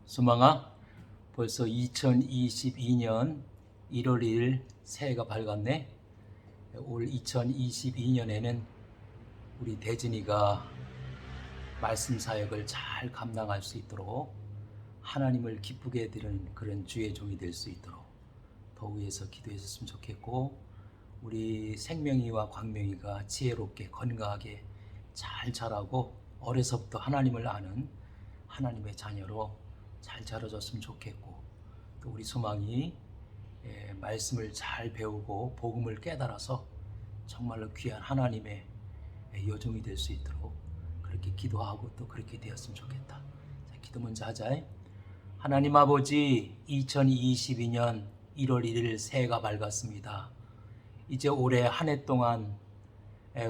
수망아, 벌써 2022년 1월 1일 새해가 밝았네. 올 2022년에는 우리 대진이가 말씀 사역을 잘 감당할 수 있도록 하나님을 기쁘게 해드리는 그런 주의 종이 될 수 있도록 더 위해서 기도해 줬으면 좋겠고, 우리 생명이와 광명이가 지혜롭게 건강하게 잘 자라고 어려서부터 하나님을 아는 하나님의 자녀로 잘 자라줬으면 좋겠고, 또 우리 소망이 말씀을 잘 배우고 복음을 깨달아서 정말로 귀한 하나님의 여종이 될 수 있도록 그렇게 기도하고 또 그렇게 되었으면 좋겠다. 자, 기도 먼저 하자. 하나님 아버지, 2022년 1월 1일 새해가 밝았습니다. 이제 올해 한 해 동안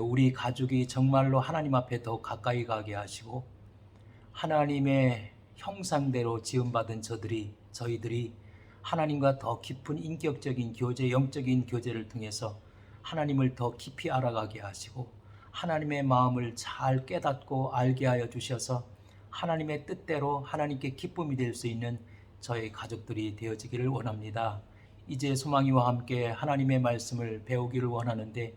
우리 가족이 정말로 하나님 앞에 더 가까이 가게 하시고, 하나님의 형상대로 지음받은 저희들이 하나님과 더 깊은 인격적인 교제, 영적인 교제를 통해서 하나님을 더 깊이 알아가게 하시고, 하나님의 마음을 잘 깨닫고 알게 하여 주셔서 하나님의 뜻대로 하나님께 기쁨이 될 수 있는 저희 가족들이 되어지기를 원합니다. 이제 소망이와 함께 하나님의 말씀을 배우기를 원하는데,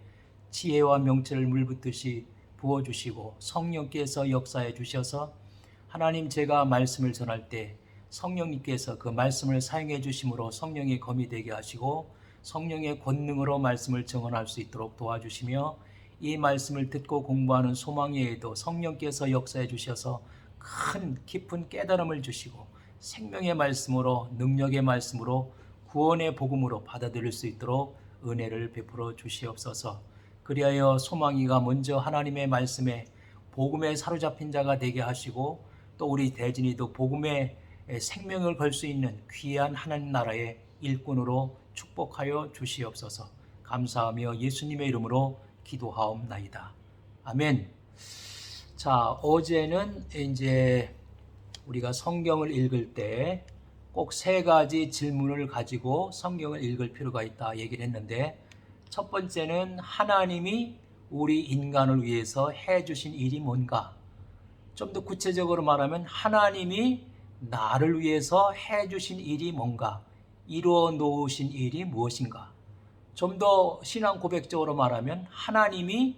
지혜와 명철을 물붓듯이 부어주시고 성령께서 역사해 주셔서 하나님, 제가 말씀을 전할 때 성령님께서 그 말씀을 사용해 주심으로 성령의 검이 되게 하시고 성령의 권능으로 말씀을 증언할 수 있도록 도와주시며, 이 말씀을 듣고 공부하는 소망이에도 성령께서 역사해 주셔서 큰 깊은 깨달음을 주시고 생명의 말씀으로, 능력의 말씀으로, 구원의 복음으로 받아들일 수 있도록 은혜를 베풀어 주시옵소서. 그리하여 소망이가 먼저 하나님의 말씀에 복음에 사로잡힌 자가 되게 하시고, 또 우리 대진이도 복음에 생명을 걸 수 있는 귀한 하나님 나라의 일꾼으로 축복하여 주시옵소서. 감사하며 예수님의 이름으로 기도하옵나이다. 아멘. 자, 어제는 이제 우리가 성경을 읽을 때 꼭 세 가지 질문을 가지고 성경을 읽을 필요가 있다 얘기를 했는데, 첫 번째는 하나님이 우리 인간을 위해서 해주신 일이 뭔가, 좀 더 구체적으로 말하면 하나님이 나를 위해서 해주신 일이 뭔가, 이루어 놓으신 일이 무엇인가. 좀 더 신앙 고백적으로 말하면 하나님이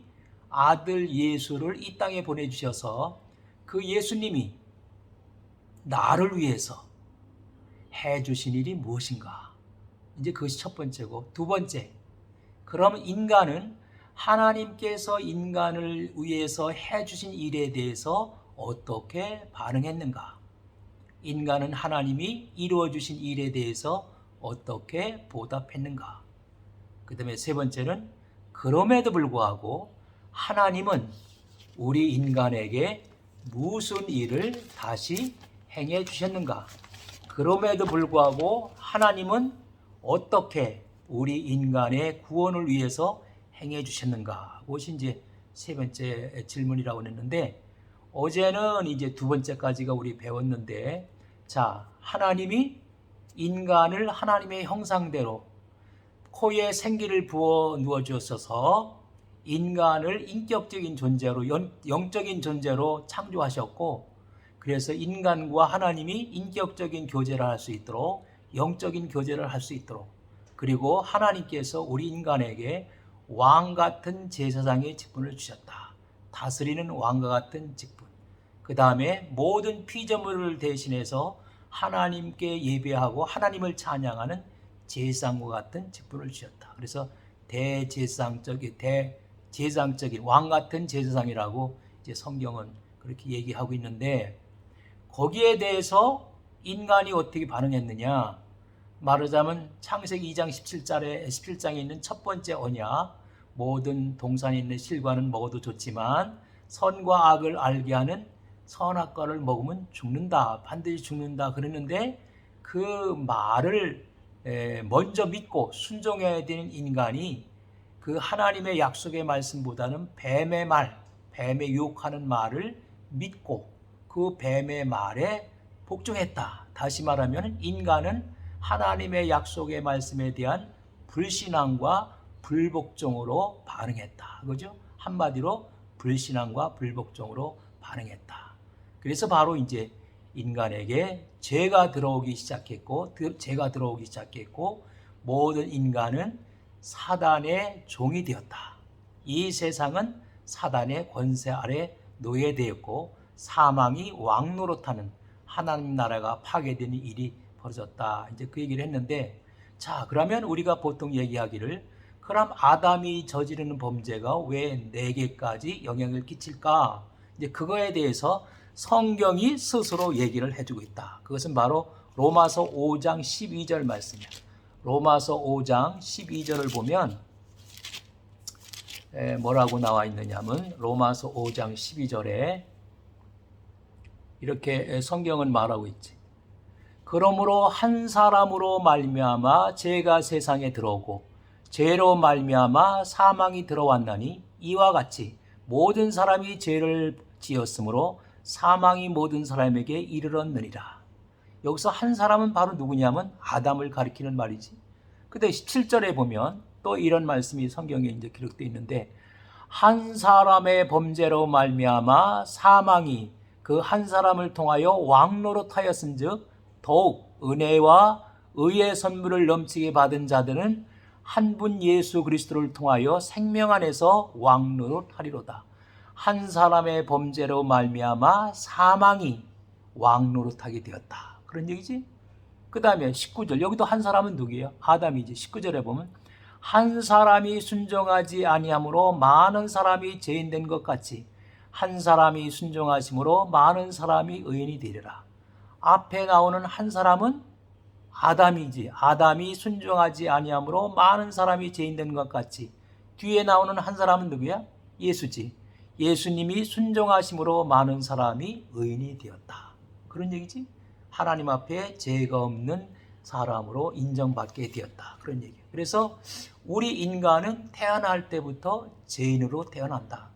아들 예수를 이 땅에 보내주셔서 그 예수님이 나를 위해서 해주신 일이 무엇인가. 이제 그것이 첫 번째고, 두 번째, 그럼 인간은 하나님께서 인간을 위해서 해주신 일에 대해서 어떻게 반응했는가? 인간은 하나님이 이루어주신 일에 대해서 어떻게 보답했는가? 그 다음에 세 번째는 그럼에도 불구하고 하나님은 우리 인간에게 무슨 일을 다시 행해 주셨는가? 그럼에도 불구하고 하나님은 어떻게 우리 인간의 구원을 위해서 행해 주셨는가? 그것이 이제 세 번째 질문이라고 했는데, 어제는 이제 두 번째까지가 우리 배웠는데, 자, 하나님이 인간을 하나님의 형상대로 코에 생기를 부어 누워 주셔서 인간을 인격적인 존재로, 영적인 존재로 창조하셨고, 그래서 인간과 하나님이 인격적인 교제를 할 수 있도록, 영적인 교제를 할 수 있도록, 그리고 하나님께서 우리 인간에게 왕 같은 제사장의 직분을 주셨다. 다스리는 왕과 같은 직분. 그 다음에 모든 피조물을 대신해서 하나님께 예배하고 하나님을 찬양하는 제사장과 같은 직분을 주셨다. 그래서 대제사장적인 왕 같은 제사장이라고 이제 성경은 그렇게 얘기하고 있는데, 거기에 대해서 인간이 어떻게 반응했느냐? 말하자면 창세기 2장 17장에 있는 첫 번째 언약, 모든 동산에 있는 실과는 먹어도 좋지만 선과 악을 알게 하는 선악과를 먹으면 죽는다, 반드시 죽는다 그러는데, 그 말을 먼저 믿고 순종해야 되는 인간이 그 하나님의 약속의 말씀보다는 뱀의 말, 뱀의 유혹하는 말을 믿고 그 뱀의 말에 복종했다. 다시 말하면 인간은 하나님의 약속의 말씀에 대한 불신앙과 불복종으로 반응했다. 그죠? 한마디로 불신앙과 불복종으로 반응했다. 그래서 바로 이제 인간에게 죄가 들어오기 시작했고 모든 인간은 사단의 종이 되었다. 이 세상은 사단의 권세 아래 노예되었고 사망이 왕노릇하는 하나님 나라가 파괴되는 일이 벌어졌다. 이제 그 얘기를 했는데, 자, 그러면 우리가 보통 얘기하기를, 그럼 아담이 저지르는 범죄가 왜 4개까지 영향을 끼칠까? 이제 그거에 대해서 성경이 스스로 얘기를 해주고 있다. 그것은 바로 로마서 5장 12절 말씀이야. 로마서 5장 12절을 보면 뭐라고 나와 있느냐면, 로마서 5장 12절에 이렇게 성경은 말하고 있지. 그러므로 한 사람으로 말미암아 죄가 세상에 들어오고 죄로 말미암아 사망이 들어왔나니 이와 같이 모든 사람이 죄를 지었으므로 사망이 모든 사람에게 이르렀느니라. 여기서 한 사람은 바로 누구냐면 아담을 가리키는 말이지. 근데 17절에 보면 또 이런 말씀이 성경에 이제 기록되어 있는데, 한 사람의 범죄로 말미암아 사망이 그 한 사람을 통하여 왕노릇하였은즉 더욱 은혜와 의의 선물을 넘치게 받은 자들은 한 분 예수 그리스도를 통하여 생명 안에서 왕노릇하리로다. 한 사람의 범죄로 말미암아 사망이 왕노릇하게 되었다. 그런 얘기지. 그 다음에 19절, 여기도 한 사람은 누구예요? 아담이지. 19절에 보면 한 사람이 순종하지 아니함으로 많은 사람이 죄인된 것 같이 한 사람이 순종하심으로 많은 사람이 의인이 되리라. 앞에 나오는 한 사람은 아담이지. 아담이 순종하지 아니함으로 많은 사람이 죄인된 것 같이 뒤에 나오는 한 사람은 누구야? 예수지. 예수님이 순종하심으로 많은 사람이 의인이 되었다. 그런 얘기지. 하나님 앞에 죄가 없는 사람으로 인정받게 되었다. 그런 얘기예요. 그래서 우리 인간은 태어날 때부터 죄인으로 태어난다.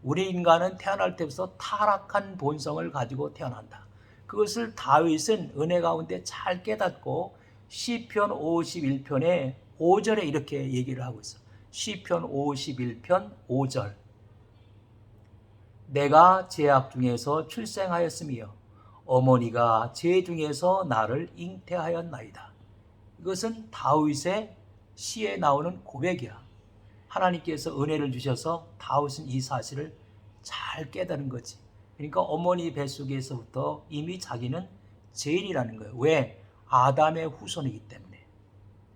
우리 인간은 태어날 때부터 타락한 본성을 가지고 태어난다. 그것을 다윗은 은혜 가운데 잘 깨닫고 시편 51편의 5절에 이렇게 얘기를 하고 있어. 시편 51편 5절. 내가 죄악 중에서 출생하였으며 어머니가 죄 중에서 나를 잉태하였나이다. 이것은 다윗의 시에 나오는 고백이야. 하나님께서 은혜를 주셔서 다윗은 이 사실을 잘 깨달은 거지. 그러니까 어머니 뱃속에서부터 이미 자기는 죄인이라는 거예요. 왜? 아담의 후손이기 때문에.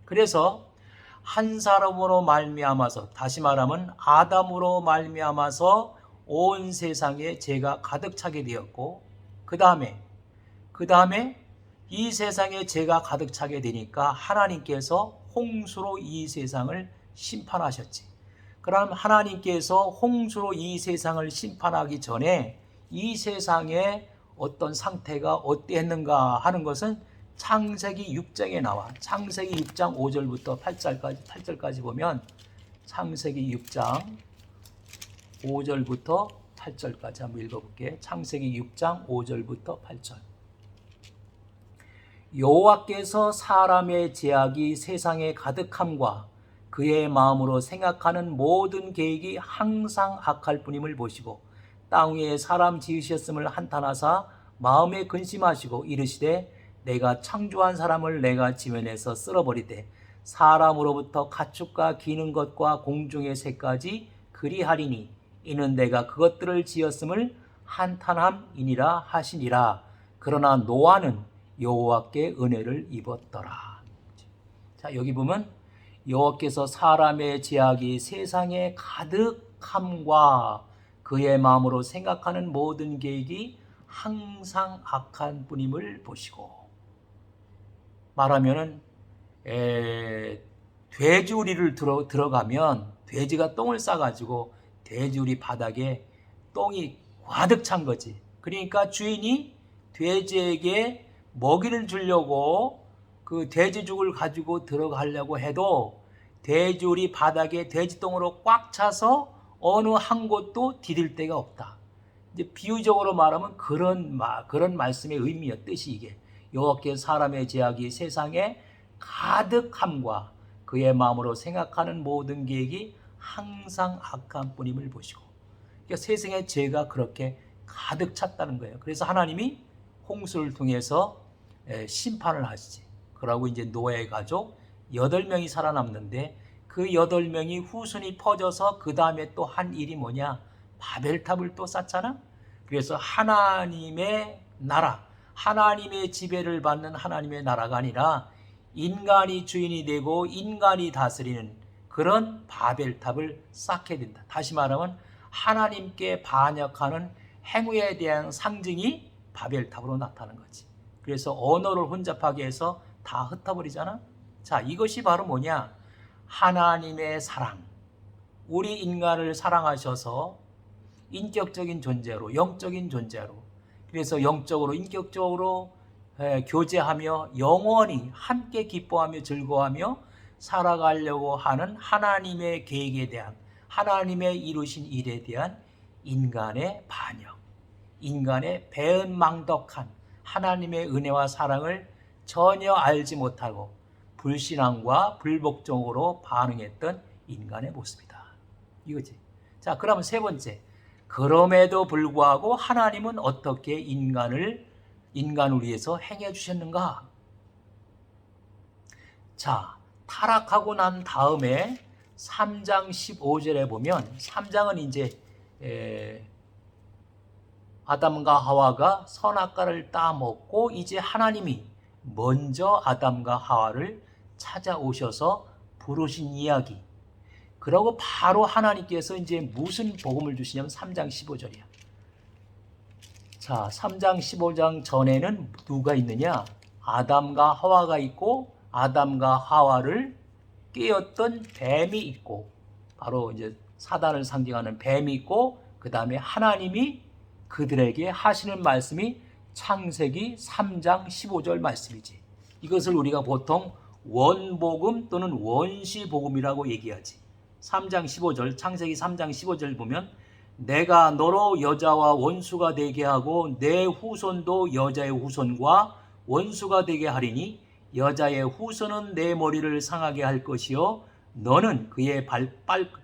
그래서 한 사람으로 말미암아서, 다시 말하면 아담으로 말미암아서 온 세상에 죄가 가득 차게 되었고, 그 다음에 이 세상에 죄가 가득 차게 되니까 하나님께서 홍수로 이 세상을 심판하셨지. 그럼 하나님께서 홍수로 이 세상을 심판하기 전에 이 세상의 어떤 상태가 어땠는가 하는 것은 창세기 6장에 나와. 창세기 6장 5절부터 8절까지 보면 창세기 6장 5절부터 8절까지 한번 읽어볼게. 창세기 6장 5절부터 8절. 여호와께서 사람의 죄악이 세상에 가득함과 그의 마음으로 생각하는 모든 계획이 항상 악할 뿐임을 보시고 땅 위에 사람 지으셨음을 한탄하사 마음에 근심하시고 이르시되 내가 창조한 사람을 내가 지면에서 쓸어버리되 사람으로부터 가축과 기는 것과 공중의 새까지 그리하리니 이는 내가 그것들을 지었음을 한탄함이니라 하시니라. 그러나 노아는 여호와께 은혜를 입었더라. 자, 여기 보면 여호와께서 사람의 죄악이 세상에 가득함과 그의 마음으로 생각하는 모든 계획이 항상 악한 뿐임을 보시고, 말하면은 돼지우리를 들어가면 돼지가 똥을 싸가지고 돼지우리 바닥에 똥이 가득 찬 거지. 그러니까 주인이 돼지에게 먹이를 주려고 그 돼지죽을 가지고 들어가려고 해도 돼지우리 바닥에 돼지똥으로 꽉 차서 어느 한 곳도 디딜 데가 없다. 이제 비유적으로 말하면 그런 말씀의 의미야. 뜻이 이게 여호와께서 사람의 죄악이 세상에 가득함과 그의 마음으로 생각하는 모든 계획이 항상 악한 뿐임을 보시고, 그러니까 세상의 죄가 그렇게 가득 찼다는 거예요. 그래서 하나님이 홍수를 통해서 심판을 하시지. 그러고 이제 노아의 가족 8명이 살아남는데 그 8명이 후손이 퍼져서 그 다음에 또 한 일이 뭐냐? 바벨탑을 또 쌓잖아. 그래서 하나님의 나라, 하나님의 지배를 받는 하나님의 나라가 아니라 인간이 주인이 되고 인간이 다스리는 그런 바벨탑을 쌓게 된다. 다시 말하면 하나님께 반역하는 행위에 대한 상징이 바벨탑으로 나타나는 거지. 그래서 언어를 혼잡하게 해서 다 흩어버리잖아. 자, 이것이 바로 뭐냐? 하나님의 사랑. 우리 인간을 사랑하셔서 인격적인 존재로, 영적인 존재로, 그래서 영적으로, 인격적으로 교제하며 영원히 함께 기뻐하며 즐거워하며 살아가려고 하는 하나님의 계획에 대한, 하나님의 이루신 일에 대한 인간의 반역, 인간의 배은망덕한 하나님의 은혜와 사랑을 전혀 알지 못하고 불신앙과 불복종으로 반응했던 인간의 모습이다. 이거지. 자, 그러면 세 번째. 그럼에도 불구하고 하나님은 어떻게 인간을 위해서 행해 주셨는가? 자, 타락하고 난 다음에 3장 15절에 보면 3장은 이제 아담과 하와가 선악과를 따먹고 이제 하나님이 먼저 아담과 하와를 찾아오셔서 부르신 이야기. 그러고 바로 하나님께서 이제 무슨 복음을 주시냐면 3장 15절이야. 자, 3장 15장 전에는 누가 있느냐? 아담과 하와가 있고 아담과 하와를 깨었던 뱀이 있고 바로 이제 사단을 상징하는 뱀이 있고 그 다음에 하나님이 그들에게 하시는 말씀이 창세기 3장 15절 말씀이지. 이것을 우리가 보통 원복음 또는 원시복음이라고 얘기하지. 3장 15절, 창세기 3장 15절 보면 내가 너로 여자와 원수가 되게 하고 내 후손도 여자의 후손과 원수가 되게 하리니 여자의 후손은 내 머리를 상하게 할 것이요 너는 그의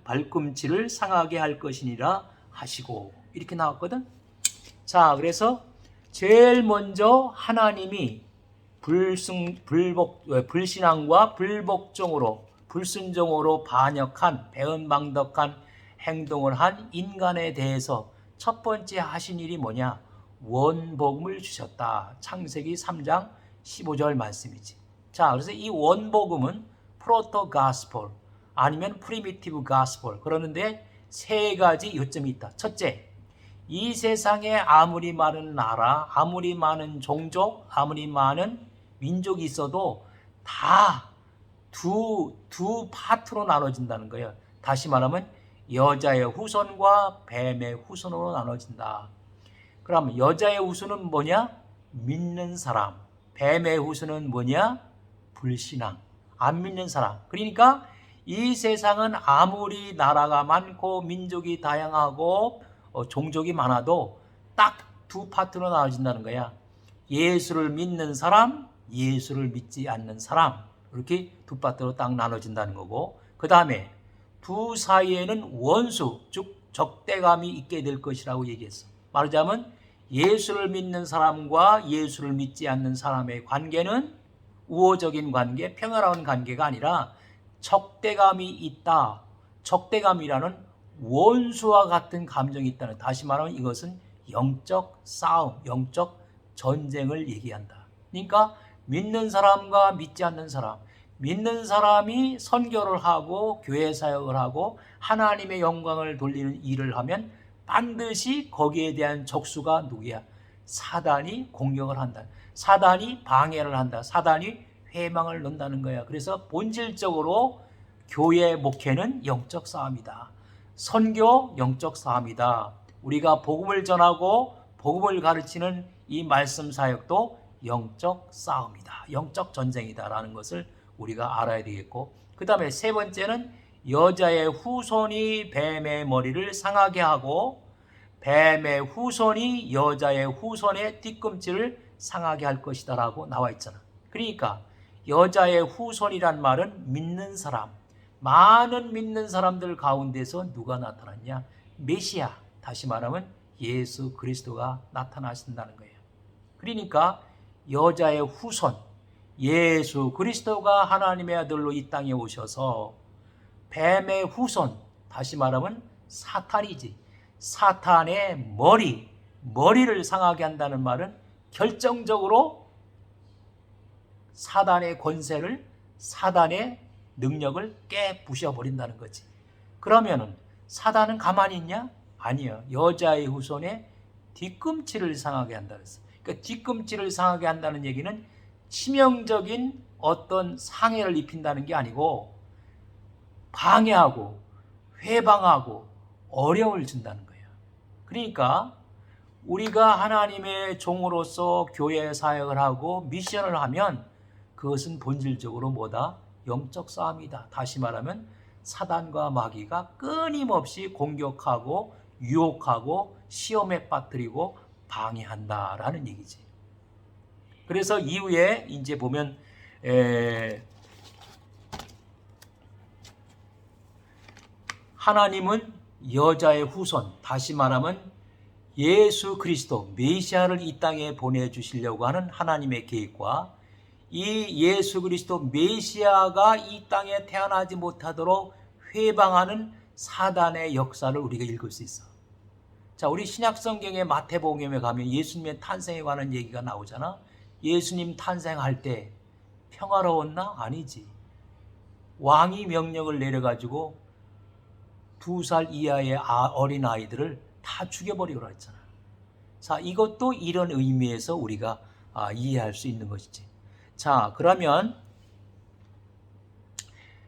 발꿈치를 상하게 할 것이니라 하시고 이렇게 나왔거든. 자, 그래서 제일 먼저 하나님이 불신앙과 불순종으로 반역한 배은망덕한 행동을 한 인간에 대해서 첫 번째 하신 일이 뭐냐? 원복음을 주셨다. 창세기 3장 15절 말씀이지. 자, 그래서 이 원복음은 프로토 가스폴 아니면 프리미티브 가스폴 그러는데 세 가지 요점이 있다. 첫째, 이 세상에 아무리 많은 나라, 아무리 많은 종족, 아무리 많은 민족이 있어도 다 두 파트로 나눠진다는 거예요. 다시 말하면 여자의 후손과 뱀의 후손으로 나눠진다. 그럼 여자의 후손은 뭐냐? 믿는 사람. 뱀의 후손은 뭐냐? 불신앙. 안 믿는 사람. 그러니까 이 세상은 아무리 나라가 많고 민족이 다양하고 종족이 많아도 딱 두 파트로 나눠진다는 거야. 예수를 믿는 사람, 예수를 믿지 않는 사람. 이렇게 두 파트로 딱 나눠진다는 거고 그 다음에 두 사이에는 원수, 즉 적대감이 있게 될 것이라고 얘기했어. 말하자면 예수를 믿는 사람과 예수를 믿지 않는 사람의 관계는 우호적인 관계, 평화로운 관계가 아니라 적대감이 있다. 적대감이라는 원수와 같은 감정이 있다는, 다시 말하면 이것은 영적 싸움, 영적 전쟁을 얘기한다. 그러니까 믿는 사람과 믿지 않는 사람, 믿는 사람이 선교를 하고 교회 사역을 하고 하나님의 영광을 돌리는 일을 하면 반드시 거기에 대한 적수가 누구야? 사단이 공격을 한다. 사단이 방해를 한다. 사단이 회망을 넣는다는 거야. 그래서 본질적으로 교회 목회는 영적 싸움이다. 선교 영적 싸움이다. 우리가 복음을 전하고 복음을 가르치는 이 말씀 사역도 영적 싸움이다. 영적 전쟁이다라는 것을 우리가 알아야 되겠고 그 다음에 세 번째는 여자의 후손이 뱀의 머리를 상하게 하고 뱀의 후손이 여자의 후손의 뒤꿈치를 상하게 할 것이다 라고 나와 있잖아. 그러니까 여자의 후손이란 말은 믿는 사람, 많은 믿는 사람들 가운데서 누가 나타났냐? 메시아, 다시 말하면 예수 그리스도가 나타나신다는 거예요. 그러니까 여자의 후손 예수 그리스도가 하나님의 아들로 이 땅에 오셔서 뱀의 후손, 다시 말하면 사탄이지. 사탄의 머리를 상하게 한다는 말은 결정적으로 사단의 권세를, 사단의 능력을 깨부셔버린다는 거지. 그러면은 사단은 가만히 있냐? 아니요. 여자의 후손의 뒤꿈치를 상하게 한다 그랬어. 그러니까 뒤꿈치를 상하게 한다는 얘기는 치명적인 어떤 상해를 입힌다는 게 아니고 방해하고 회방하고 어려움을 준다는 거예요. 그러니까 우리가 하나님의 종으로서 교회 사역을 하고 미션을 하면 그것은 본질적으로 뭐다? 영적 싸움이다. 다시 말하면 사단과 마귀가 끊임없이 공격하고 유혹하고 시험에 빠뜨리고 방해한다라는 얘기지. 그래서 이후에 이제 보면 하나님은 여자의 후손, 다시 말하면 예수 그리스도 메시아를 이 땅에 보내주시려고 하는 하나님의 계획과 이 예수 그리스도 메시아가 이 땅에 태어나지 못하도록 회방하는 사단의 역사를 우리가 읽을 수 있어. 자, 우리 신약성경의 마태복음에 가면 예수님의 탄생에 관한 얘기가 나오잖아. 예수님 탄생할 때 평화로웠나? 아니지. 왕이 명령을 내려가지고 2살 이하의 어린 아이들을 다 죽여버리고 했잖아. 자, 이것도 이런 의미에서 우리가 이해할 수 있는 것이지. 자, 그러면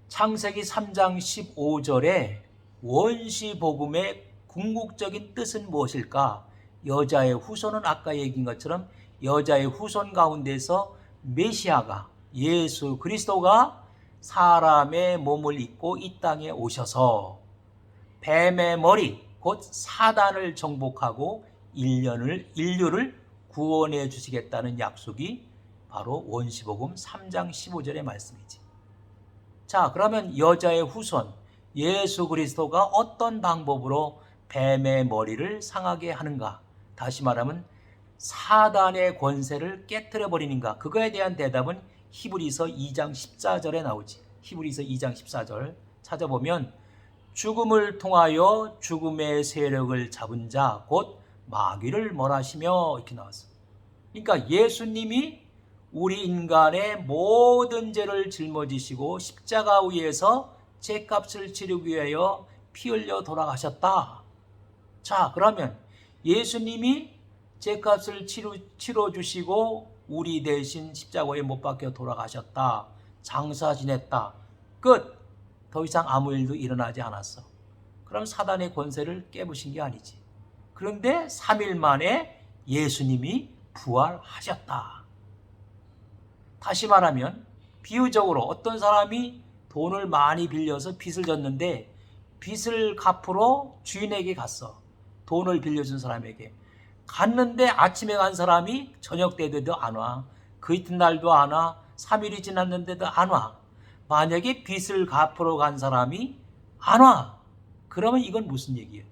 창세기 3장 15절에 원시복음의 궁극적인 뜻은 무엇일까? 여자의 후손은 아까 얘기한 것처럼 여자의 후손 가운데서 메시아가 예수 그리스도가 사람의 몸을 입고 이 땅에 오셔서 뱀의 머리 곧 사단을 정복하고 인류를 구원해 주시겠다는 약속이 바로 원시복음 3장 15절의 말씀이지. 자, 그러면 여자의 후손 예수 그리스도가 어떤 방법으로 뱀의 머리를 상하게 하는가? 다시 말하면 사단의 권세를 깨트려 버리는가? 그거에 대한 대답은 히브리서 2장 14절에 나오지. 히브리서 2장 14절 찾아보면 죽음을 통하여 죽음의 세력을 잡은 자 곧 마귀를 멸하시며 이렇게 나왔어. 그러니까 예수님이 우리 인간의 모든 죄를 짊어지시고 십자가 위에서 죄값을 치르기 위하여 피 흘려 돌아가셨다. 자, 그러면 예수님이 죄값을 치러주시고 우리 대신 십자가에 못 박혀 돌아가셨다. 장사 지냈다. 끝. 더 이상 아무 일도 일어나지 않았어. 그럼 사단의 권세를 깨부신 게 아니지. 그런데 3일 만에 예수님이 부활하셨다. 다시 말하면 비유적으로 어떤 사람이 돈을 많이 빌려서 빚을 졌는데 빚을 갚으러 주인에게 갔어. 돈을 빌려준 사람에게. 갔는데 아침에 간 사람이 저녁 때 돼도 안 와. 그 이튿날도 안 와. 3일이 지났는데도 안 와. 만약에 빚을 갚으러 간 사람이 안 와. 그러면 이건 무슨 얘기예요?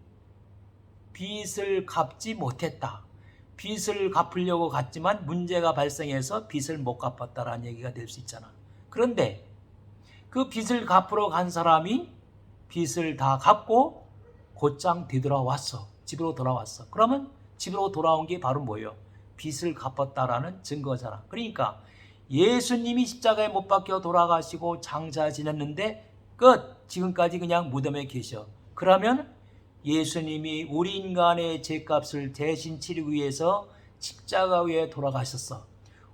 빚을 갚지 못했다. 빚을 갚으려고 갔지만 문제가 발생해서 빚을 못 갚았다라는 얘기가 될 수 있잖아. 그런데 그 빚을 갚으러 간 사람이 빚을 다 갚고 곧장 되돌아왔어. 집으로 돌아왔어. 그러면 집으로 돌아온 게 바로 뭐예요? 빚을 갚았다라는 증거잖아. 그러니까 예수님이 십자가에 못 박혀 돌아가시고 장사 지냈는데 끝! 지금까지 그냥 무덤에 계셔. 그러면 예수님이 우리 인간의 죄값을 대신 치르기 위해서 십자가 위에 돌아가셨어.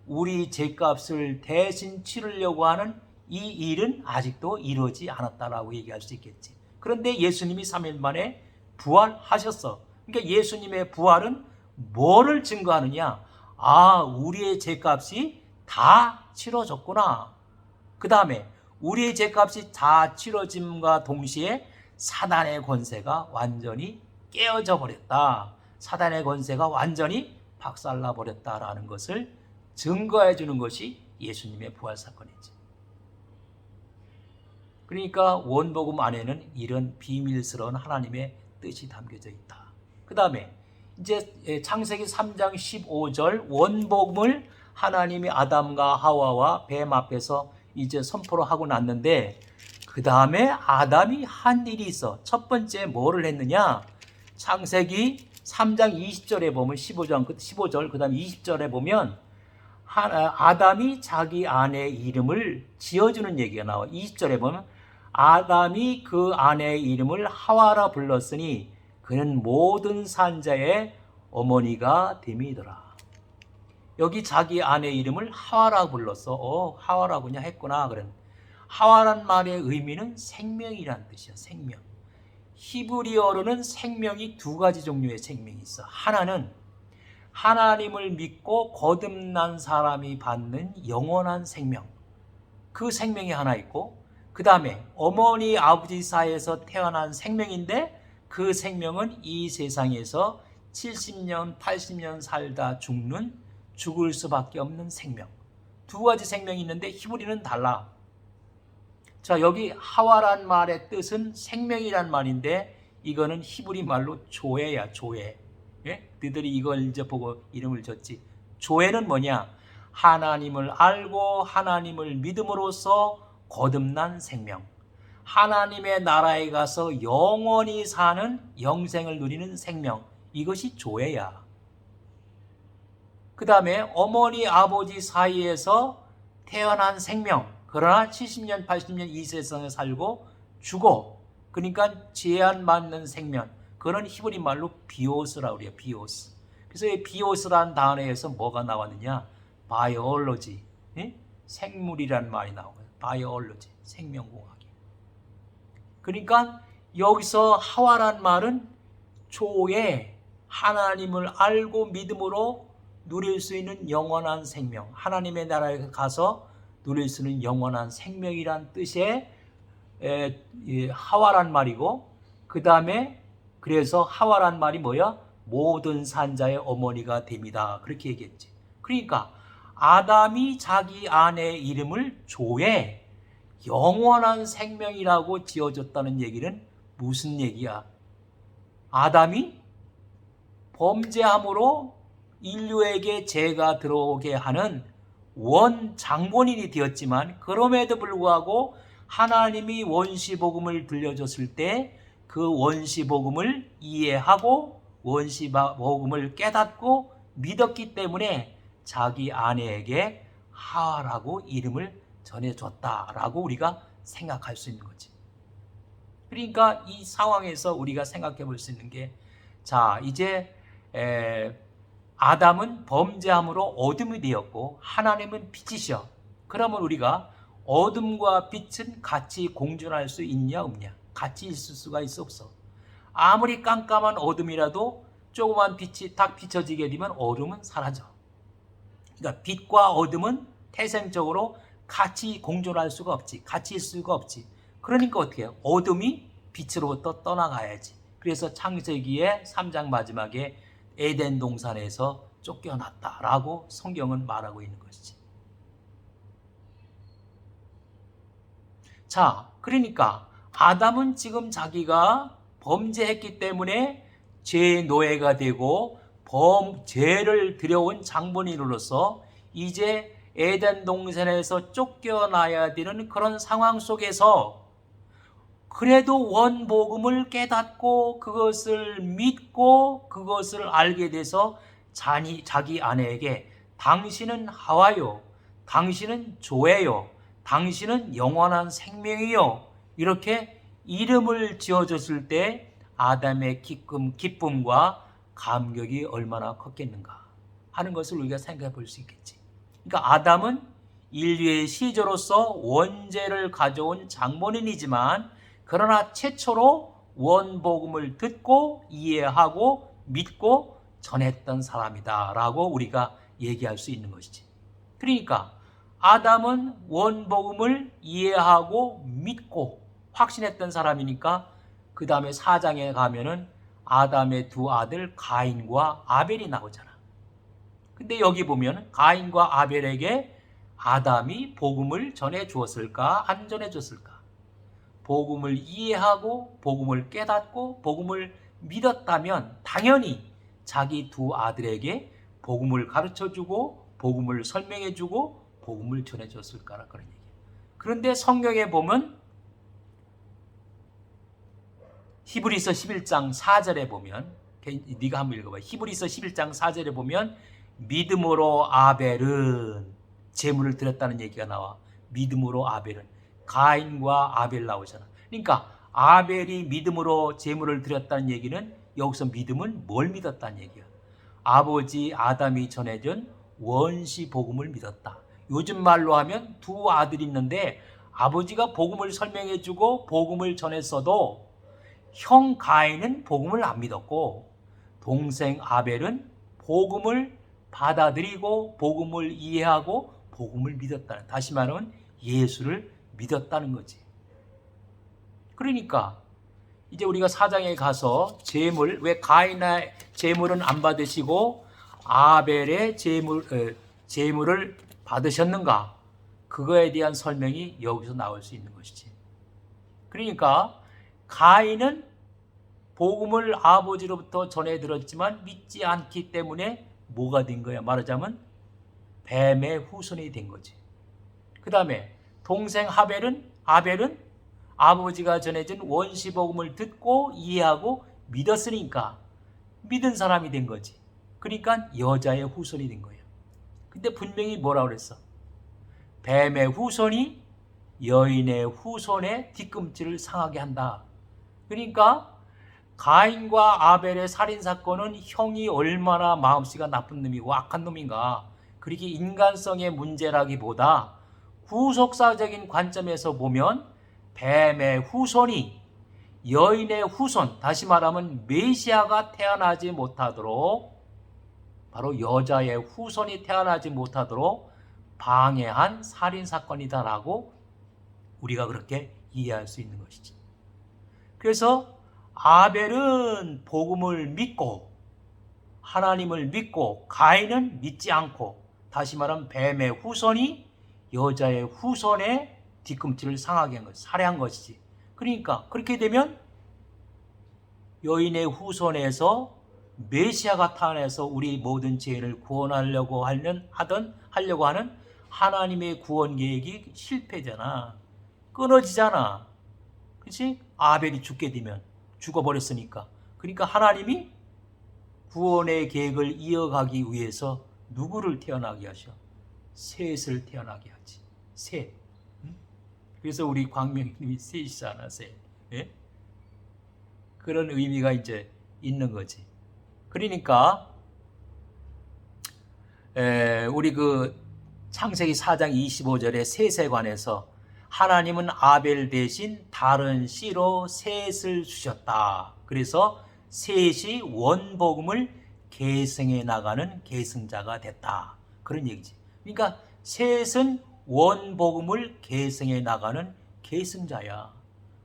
우리 죄값을 대신 치르려고 하는 이 일은 아직도 이루어지지 않았다라고 얘기할 수 있겠지. 그런데 예수님이 3일 만에 부활하셨어. 그러니까 예수님의 부활은 뭐를 증거하느냐? 아, 우리의 죄값이 다 치러졌구나. 그 다음에 우리의 죄값이 다 치러짐과 동시에 사단의 권세가 완전히 깨어져 버렸다. 사단의 권세가 완전히 박살나 버렸다라는 것을 증거해 주는 것이 예수님의 부활 사건이지. 그러니까 원복음 안에는 이런 비밀스러운 하나님의 뜻이 담겨져 있다. 그 다음에 이제 창세기 3장 15절 원복음을 하나님이 아담과 하와와 뱀 앞에서 이제 선포를 하고 났는데, 그 다음에 아담이 한 일이 있어. 첫 번째 뭐를 했느냐? 창세기 3장 20절에 보면 15절 그 다음에 20절에 보면 아담이 자기 아내의 이름을 지어주는 얘기가 나와. 20절에 보면 아담이 그 아내의 이름을 하와라 불렀으니 그는 모든 산자의 어머니가 됨이더라. 여기 자기 아내의 이름을 하와라 불렀어. 하와라구냐 했구나. 그런 하와란 말의 의미는 생명이란 뜻이야. 생명. 히브리어로는 생명이 두 가지 종류의 생명이 있어. 하나는 하나님을 믿고 거듭난 사람이 받는 영원한 생명, 그 생명이 하나 있고, 그 다음에 어머니 아버지 사이에서 태어난 생명인데 그 생명은 이 세상에서 70년 80년 살다 죽을 수밖에 없는 생명. 두 가지 생명이 있는데 히브리는 달라. 자, 여기 하와란 말의 뜻은 생명이란 말인데 이거는 히브리 말로 조에야. 조에. 예? 너희들이 이걸 이제 보고 이름을 줬지. 조에는 뭐냐? 하나님을 알고 하나님을 믿음으로써 거듭난 생명, 하나님의 나라에 가서 영원히 사는 영생을 누리는 생명, 이것이 조에야. 그 다음에 어머니 아버지 사이에서 태어난 생명, 그러나 70년 80년 이 세상에 살고 죽어, 그러니까 제한받는 생명, 그런 히브리 말로 비오스라고 그래요. 비오스. 그래서 이 비오스라는 단어에서 뭐가 나왔느냐? 바이올로지, 생물이란 말이 나오고요. 바이올로지, 생명공학이. 그러니까 여기서 하와란 말은 조에 하나님을 알고 믿음으로 누릴 수 있는 영원한 생명, 하나님의 나라에 가서 누릴 수 있는 영원한 생명이란 뜻의 하와란 말이고, 그 다음에 그래서 하와란 말이 뭐야? 모든 산자의 어머니가 됩니다. 그렇게 얘기했지. 그러니까 아담이 자기 아내의 이름을 조에 영원한 생명이라고 지어줬다는 얘기는 무슨 얘기야? 아담이 범죄함으로 인류에게 죄가 들어오게 하는 원장본인이 되었지만, 그럼에도 불구하고 하나님이 원시복음을 들려줬을 때 그 원시복음을 이해하고 원시복음을 깨닫고 믿었기 때문에 자기 아내에게 하와라고 이름을 전해줬다라고 우리가 생각할 수 있는 거지. 그러니까 이 상황에서 우리가 생각해 볼 수 있는 게, 자, 이제 아담은 범죄함으로 어둠이 되었고 하나님은 빛이셔. 그러면 우리가 어둠과 빛은 같이 공존할 수 있냐 없냐? 같이 있을 수가 있어 없어? 아무리 깜깜한 어둠이라도 조그만 빛이 딱 비춰지게 되면 어둠은 사라져. 그러니까 빛과 어둠은 태생적으로 같이 공존할 수가 없지. 같이 있을 수가 없지. 그러니까 어떻게 해요? 어둠이 빛으로부터 떠나가야지. 그래서 창세기의 3장 마지막에 에덴 동산에서 쫓겨났다라고 성경은 말하고 있는 것이지. 자, 그러니까 아담은 지금 자기가 범죄했기 때문에 죄의 노예가 되고 죄를 들여온 장본인으로서 이제 에덴 동산에서 쫓겨나야 되는 그런 상황 속에서 그래도 원복음을 깨닫고 그것을 믿고 그것을 알게 돼서 자기 아내에게 당신은 하와요, 당신은 조예요, 당신은 영원한 생명이요, 이렇게 이름을 지어줬을 때 아담의 기쁨과 감격이 얼마나 컸겠는가 하는 것을 우리가 생각해 볼 수 있겠지. 그러니까 아담은 인류의 시조로서 원죄를 가져온 장본인이지만 그러나 최초로 원복음을 듣고 이해하고 믿고 전했던 사람이다라고 우리가 얘기할 수 있는 것이지. 그러니까 아담은 원복음을 이해하고 믿고 확신했던 사람이니까 그 다음에 4장에 가면은 아담의 두 아들 가인과 아벨이 나오잖아. 근데 여기 보면 가인과 아벨에게 아담이 복음을 전해 주었을까 안 전해 줬을까? 복음을 이해하고 복음을 깨닫고 복음을 믿었다면 당연히 자기 두 아들에게 복음을 가르쳐주고 복음을 설명해주고 복음을 전해줬을까라 그런 얘기예요. 그런데 성경에 보면 히브리서 11장 4절에 보면, 네가 한번 읽어봐. 히브리서 11장 4절에 보면 믿음으로 아벨은 제물을 드렸다는 얘기가 나와. 믿음으로 아벨은 가인과 아벨 나오잖아. 그러니까 아벨이 믿음으로 제물을 드렸다는 얘기는 여기서 믿음은 뭘 믿었다는 얘기야. 아버지 아담이 전해준 원시 복음을 믿었다. 요즘 말로 하면 두 아들이 있는데 아버지가 복음을 설명해주고 복음을 전했어도 형 가인은 복음을 안 믿었고 동생 아벨은 복음을 받아들이고 복음을 이해하고 복음을 믿었다는, 다시 말하면 예수를 믿었다는 거지. 그러니까 이제 우리가 사장에 가서 제물, 왜 가인의 제물은 안 받으시고 아벨의 제물을 받으셨는가? 그거에 대한 설명이 여기서 나올 수 있는 것이지. 그러니까 가인은 복음을 아버지로부터 전해 들었지만 믿지 않기 때문에 뭐가 된 거야? 말하자면 뱀의 후손이 된 거지. 그 다음에 동생 아벨은 아버지가 전해준 원시 복음을 듣고 이해하고 믿었으니까 믿은 사람이 된 거지. 그러니까 여자의 후손이 된 거예요. 근데 분명히 뭐라고 그랬어? 뱀의 후손이 여인의 후손의 뒤꿈치를 상하게 한다. 그러니까 가인과 아벨의 살인사건은 형이 얼마나 마음씨가 나쁜 놈이고 악한 놈인가, 그렇게 인간성의 문제라기보다 구속사적인 관점에서 보면 뱀의 후손이 여인의 후손, 다시 말하면 메시아가 태어나지 못하도록, 바로 여자의 후손이 태어나지 못하도록 방해한 살인사건이다라고 우리가 그렇게 이해할 수 있는 것이지. 그래서 아벨은 복음을 믿고 하나님을 믿고 가인은 믿지 않고, 다시 말하면 뱀의 후손이 여자의 후손의 뒤꿈치를 상하게 한 것, 살해한 것이지. 그러니까 그렇게 되면 여인의 후손에서 메시아가 태어나서 우리 모든 죄인을 구원하려고 하는 하나님의 구원 계획이 실패잖아. 끊어지잖아. 그렇지? 아벨이 죽게 되면 죽어버렸으니까. 그러니까 하나님이 구원의 계획을 이어가기 위해서 누구를 태어나게 하셔? 셋을 태어나게 하지. 셋. 그래서 우리 광명님이 셋이잖아, 셋. 예? 그런 의미가 이제 있는 거지. 그러니까 우리 그 창세기 4장 25절에 셋에 관해서 하나님은 아벨 대신 다른 씨로 셋을 주셨다. 그래서 셋이 원복음을 계승해 나가는 계승자가 됐다. 그런 얘기지. 그러니까 셋은 원복음을 계승해 나가는 계승자야.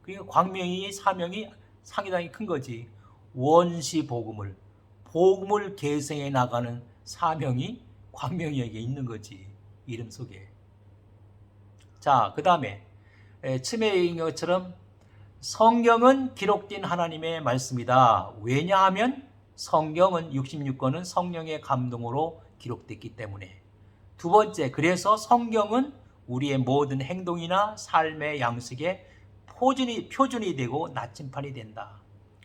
그러니까 광명이 사명이 상당히 큰 거지. 원시 복음을 계승해 나가는 사명이 광명이에게 있는 거지. 이름 속에. 자, 그 다음에 처음에 얘기한 것처럼 성경은 기록된 하나님의 말씀이다. 왜냐하면 성경은 66권은 성령의 감동으로 기록됐기 때문에. 두 번째, 그래서 성경은 우리의 모든 행동이나 삶의 양식의 표준이 되고 나침판이 된다.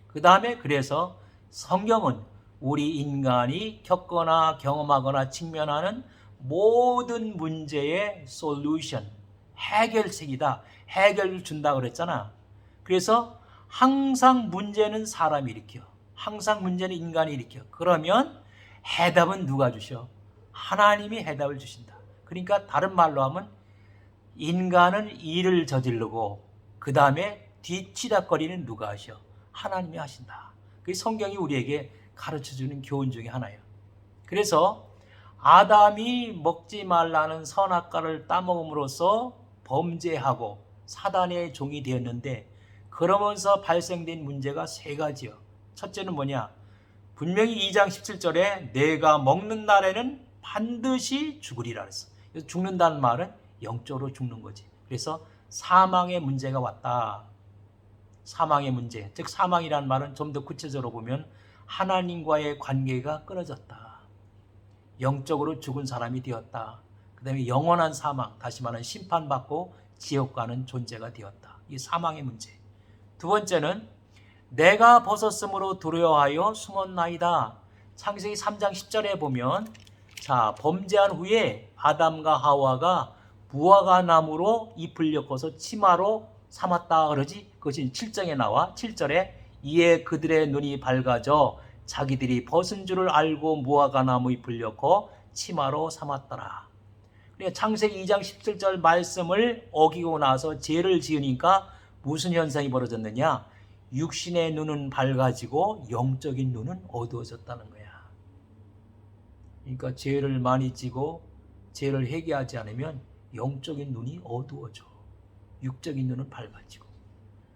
그 다음에 그래서 성경은 우리 인간이 겪거나 경험하거나 직면하는 모든 문제의 솔루션, 해결책이다. 해결을 준다 그랬잖아. 그래서 항상 문제는 사람이 일으켜. 항상 문제는 인간이 일으켜. 그러면 해답은 누가 주셔? 하나님이 해답을 주신다. 그러니까 다른 말로 하면 인간은 일을 저지르고 그 다음에 뒤치다거리는 누가 하셔? 하나님이 하신다. 그게 성경이 우리에게 가르쳐주는 교훈 중에 하나예요. 그래서 아담이 먹지 말라는 선악과를 따먹음으로써 범죄하고 사단의 종이 되었는데, 그러면서 발생된 문제가 세 가지요. 첫째는 뭐냐? 분명히 2장 17절에 내가 먹는 날에는 반드시 죽으리라 그랬어. 그래서 죽는다는 말은 영적으로 죽는 거지. 그래서 사망의 문제가 왔다. 사망의 문제. 즉 사망이라는 말은 좀 더 구체적으로 보면 하나님과의 관계가 끊어졌다. 영적으로 죽은 사람이 되었다. 그 다음에 영원한 사망, 다시 말하면 심판받고 지옥 가는 존재가 되었다. 이 사망의 문제. 두 번째는 내가 벗었으므로 두려워하여 숨었나이다. 창세기 3장 10절에 보면 자, 범죄한 후에 아담과 하와가 무화과 나무로 잎을 엮어서 치마로 삼았다 그러지. 그것이 7장에 나와. 7절에 이에 그들의 눈이 밝아져 자기들이 벗은 줄을 알고 무화과 나무 잎을 엮어 치마로 삼았더라. 그러니까 창세기 2장 17절 말씀을 어기고 나서 죄를 지으니까 무슨 현상이 벌어졌느냐? 육신의 눈은 밝아지고 영적인 눈은 어두워졌다는 거야. 그러니까 죄를 많이 지고 죄를 회개하지 않으면 영적인 눈이 어두워져. 육적인 눈은 밝아지고.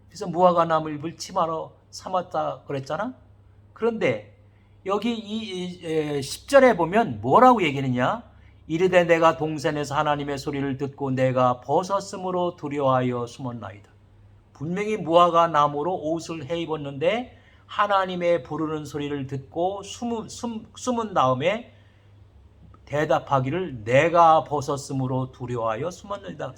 그래서 무화과 나무 잎을 치마로 삼았다 그랬잖아. 그런데 여기 이 10절에 보면 뭐라고 얘기하느냐? 이르되 내가 동산에서 하나님의 소리를 듣고 내가 벗었으므로 두려워하여 숨었나이다. 분명히 무화과 나무로 옷을 해 입었는데 하나님의 부르는 소리를 듣고 숨은 다음에 대답하기를 내가 벗었으므로 두려워하여 숨었느니라.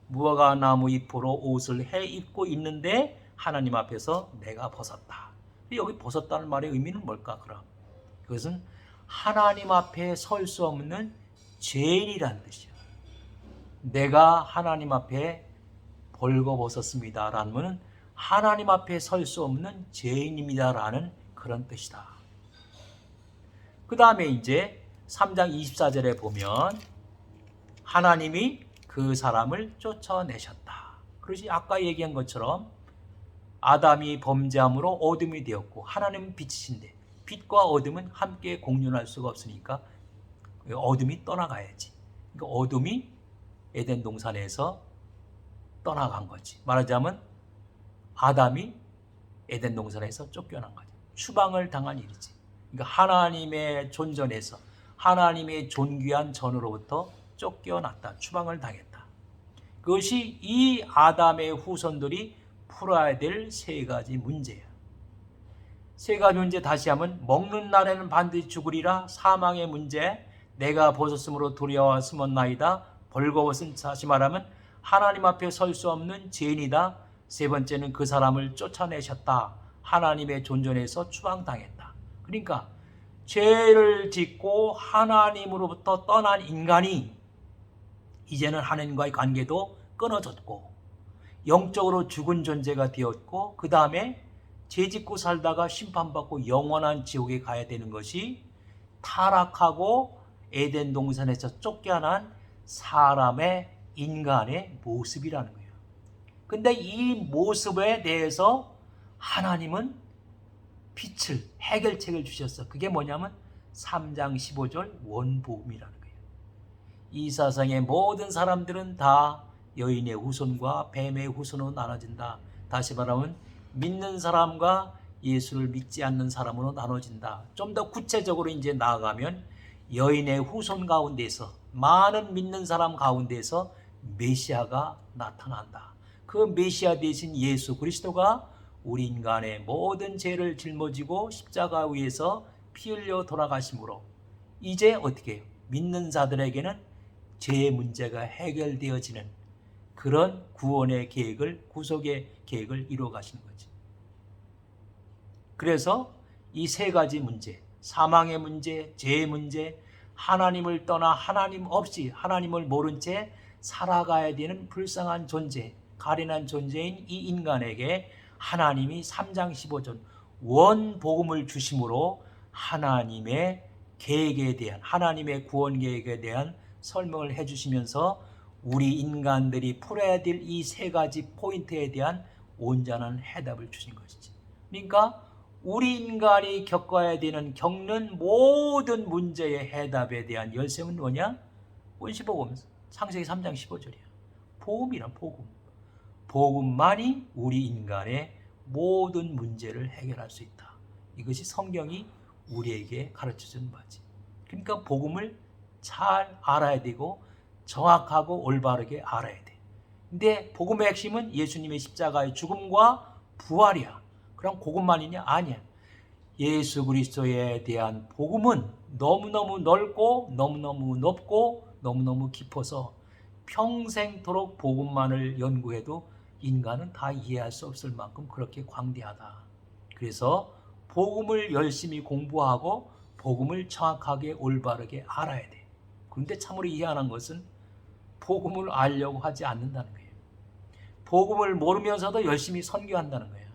무화과 나무 잎으로 옷을 해 입고 있는데 하나님 앞에서 내가 벗었다. 여기 벗었다는 말의 의미는 뭘까? 그럼 그것은 하나님 앞에 설 수 없는 죄인이라는 뜻이야. 내가 하나님 앞에 벌거벗었습니다 라는 것은 하나님 앞에 설 수 없는 죄인입니다 라는 그런 뜻이다. 그 다음에 이제 3장 24절에 보면 하나님이 그 사람을 쫓아내셨다. 그러지 아까 얘기한 것처럼 아담이 범죄함으로 어둠이 되었고 하나님은 빛이신데 빛과 어둠은 함께 공존할 수가 없으니까 어둠이 떠나가야지. 그러니까 어둠이 에덴 동산에서 떠나간 거지. 말하자면 아담이 에덴 동산에서 쫓겨난 거지. 추방을 당한 일이지. 그러니까 하나님의 존전에서 하나님의 존귀한 전으로부터 쫓겨났다. 추방을 당했다. 그것이 이 아담의 후손들이 풀어야 될 세 가지 문제야. 세 가지 문제 다시 하면 먹는 날에는 반드시 죽으리라. 사망의 문제. 내가 벗었으므로 두려워 숨었나이다. 벌거벗은 다시 말하면 하나님 앞에 설 수 없는 죄인이다. 세 번째는 그 사람을 쫓아내셨다. 하나님의 존전에서 추방당했다. 그러니까 죄를 짓고 하나님으로부터 떠난 인간이 이제는 하나님과의 관계도 끊어졌고 영적으로 죽은 존재가 되었고 그 다음에 죄짓고 살다가 심판받고 영원한 지옥에 가야 되는 것이 타락하고 에덴 동산에서 쫓겨난 사람의 인간의 모습이라는 거예요. 근데 이 모습에 대해서 하나님은 빛을 해결책을 주셨어. 그게 뭐냐면 3장 15절 원복음이라는 거예요. 이 세상의 모든 사람들은 다 여인의 후손과 뱀의 후손으로 나눠진다. 다시 말하면 믿는 사람과 예수를 믿지 않는 사람으로 나눠진다. 좀 더 구체적으로 이제 나아가면 여인의 후손 가운데서 많은 믿는 사람 가운데서 메시아가 나타난다. 그 메시아 대신 예수 그리스도가 우리 인간의 모든 죄를 짊어지고 십자가 위에서 피 흘려 돌아가심으로 이제 어떻게 해요? 믿는 자들에게는 죄의 문제가 해결되어지는 그런 구원의 계획을, 구속의 계획을 이루어 가시는 거지. 그래서 이 세 가지 문제, 사망의 문제, 죄의 문제, 하나님을 떠나 하나님 없이 하나님을 모른 채 살아가야 되는 불쌍한 존재, 가련한 존재인 이 인간에게 하나님이 3장 15절 원복음을 주심으로 하나님의 계획에 대한, 하나님의 구원 계획에 대한 설명을 해주시면서 우리 인간들이 풀어야 될 이 세 가지 포인트에 대한 온전한 해답을 주신 것이지. 그러니까 우리 인간이 겪는 모든 문제의 해답에 대한 열쇠는 뭐냐? 원시복음 창세기 3장 15절이야. 복음이란 복음. 복음만이 우리 인간의 모든 문제를 해결할 수 있다. 이것이 성경이 우리에게 가르쳐준 바지. 그러니까 복음을 잘 알아야 되고 정확하고 올바르게 알아야 돼. 근데 복음의 핵심은 예수님의 십자가의 죽음과 부활이야. 그럼 그것만이냐? 아니야. 예수 그리스도에 대한 복음은 너무너무 넓고 너무너무 높고 너무너무 깊어서 평생토록 복음만을 연구해도 인간은 다 이해할 수 없을 만큼 그렇게 광대하다. 그래서 복음을 열심히 공부하고 복음을 정확하게 올바르게 알아야 돼. 그런데 참으로 이해하는 것은 복음을 알려고 하지 않는다는 거예요. 복음을 모르면서도 열심히 선교한다는 거예요.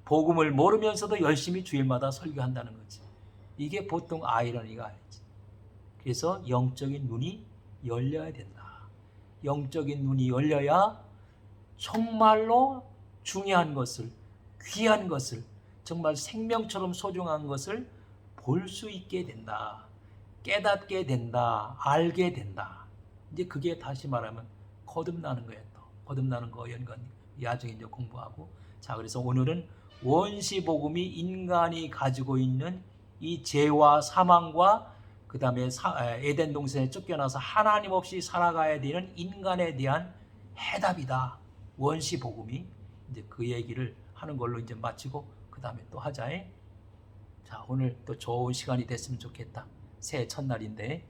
복음을 모르면서도 열심히 주일마다 설교한다는 거지. 이게 보통 아이러니가 아니지. 그래서 영적인 눈이 열려야 된다. 영적인 눈이 열려야 정말로 중요한 것을, 귀한 것을, 정말 생명처럼 소중한 것을 볼 수 있게 된다. 깨닫게 된다. 알게 된다. 이제 그게 다시 말하면 거듭나는 거예요. 또 거듭나는 거 연관 야중에 이제 공부하고. 자, 그래서 오늘은 원시복음이 인간이 가지고 있는 이 죄와 사망과 그 다음에 에덴 동산에 쫓겨나서 하나님 없이 살아가야 되는 인간에 대한 해답이다. 원시복음이. 이제 그 얘기를 하는 걸로 이제 마치고 그 다음에 또 하자. 자, 오늘 또 좋은 시간이 됐으면 좋겠다. 새해 첫날인데.